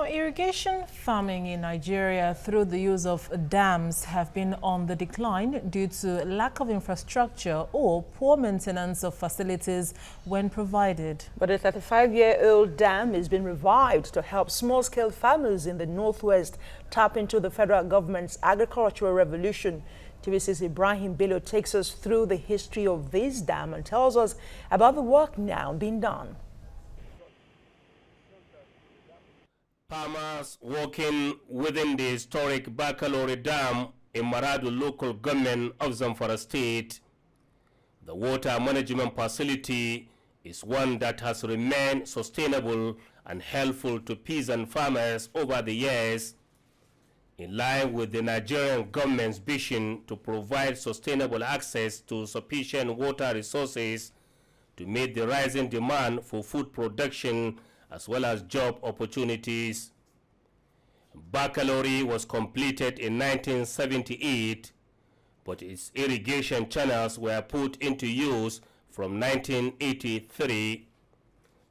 Now, irrigation farming in Nigeria through the use of dams have been on the decline due to lack of infrastructure or poor maintenance of facilities when provided. But a 35-year-old dam has been revived to help small-scale farmers in the northwest tap into the federal government's agricultural revolution. TVC's Ibrahim Bello takes us through the history of this dam and tells us about the work now being done. Farmers working within the historic Bakolori Dam in Maradu local government of Zamfara state. The water management facility is one that has remained sustainable and helpful to peasant farmers over the years, in line with the Nigerian government's vision to provide sustainable access to sufficient water resources to meet the rising demand for food production as well as job opportunities. Bakolori was completed in 1978, but its irrigation channels were put into use from 1983.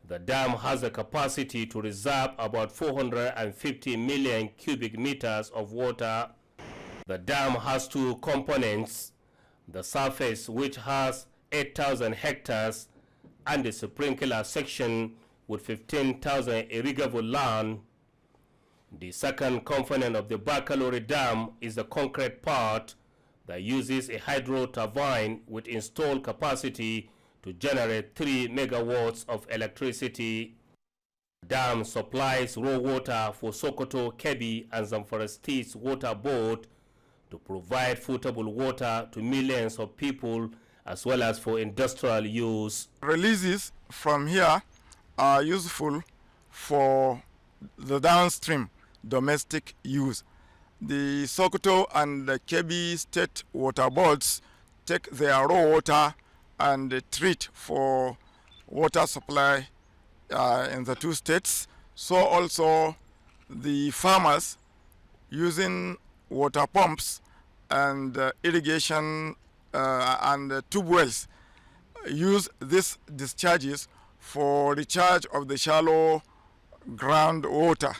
The dam has a capacity to reserve about 450 million cubic meters of water. The dam has two components: the surface, which has 8,000 hectares, and the sprinkler section with 15,000 irrigable land. The second component of the Bakolori Dam is the concrete part that uses a hydro turbine with installed capacity to generate 3 megawatts of electricity. The dam supplies raw water for Sokoto, Kebbi, and Zamfara State's water board to provide potable water to millions of people as well as for industrial use. Releases from here are useful for the downstream domestic use. The Sokoto and the Kebbi state water boards take their raw water and treat for water supply in the two states. So also the farmers using water pumps and irrigation and tube wells use these discharges for recharge of the shallow groundwater.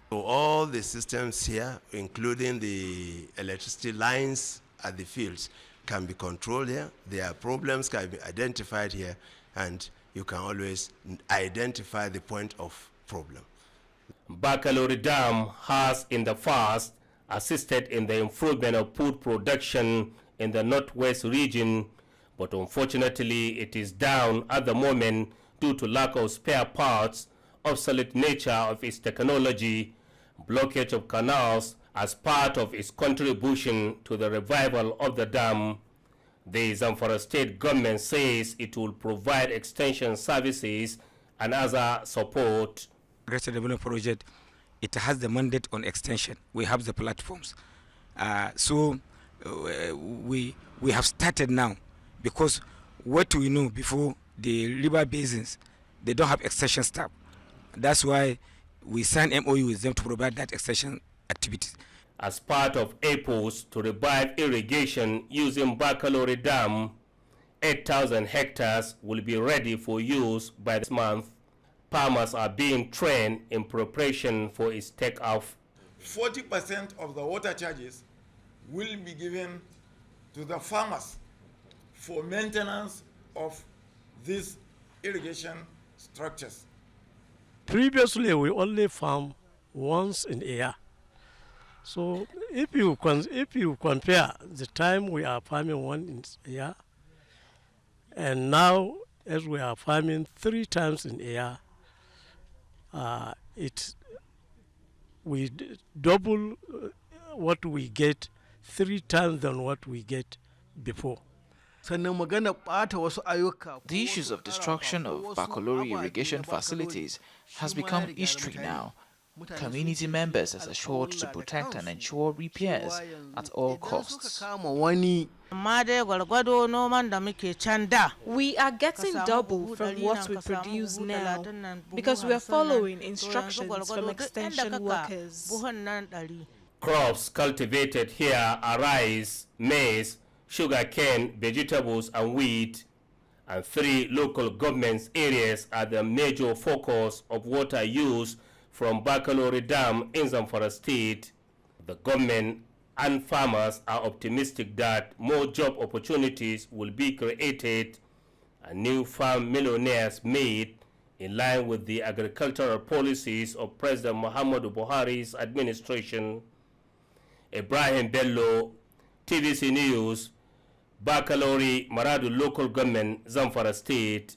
So all the systems here, including the electricity lines at the fields, can be controlled here. Their problems can be identified here, and you can always identify the point of problem. Bakolori Dam has in the past assisted in the improvement of food production in the northwest region, but unfortunately it is down at the moment due to lack of spare parts, obsolete nature of its technology, blockage of canals as part of its contribution to the revival of the dam. The Zamfara state government says it will provide extension services and other support. Greater Development Project, it has the mandate on extension. We have the platforms. So we have started now, because what we know before, the river basins, they don't have extension staff. That's why we signed MOU with them to provide that extension activities. As part of efforts to revive irrigation using Bakolori Dam, 8,000 hectares will be ready for use by this month. Farmers are being trained in preparation for its take-off. 40% of the water charges will be given to the farmers for maintenance of these irrigation structures. Previously, we only farm once in a year. So if you compare the time we are farming once in a year, and now as we are farming 3 times in a year, we double what we get 3 times than what we get before. The issues of destruction of Bakolori irrigation facilities has become history now. Community members has assured to protect and ensure repairs at all costs. We are getting double from what we produce now because we are following instructions from extension workers. Crops cultivated here are rice, maize, sugarcane, vegetables, and wheat, and 3 local government areas are the major focus of water use from Bakolori Dam in Zamfara State. The government and farmers are optimistic that more job opportunities will be created and new farm millionaires made in line with the agricultural policies of President Muhammadu Buhari's administration. Ibrahim Bello, TVC News, Bakolori, Maradu Local Government, Zamfara State.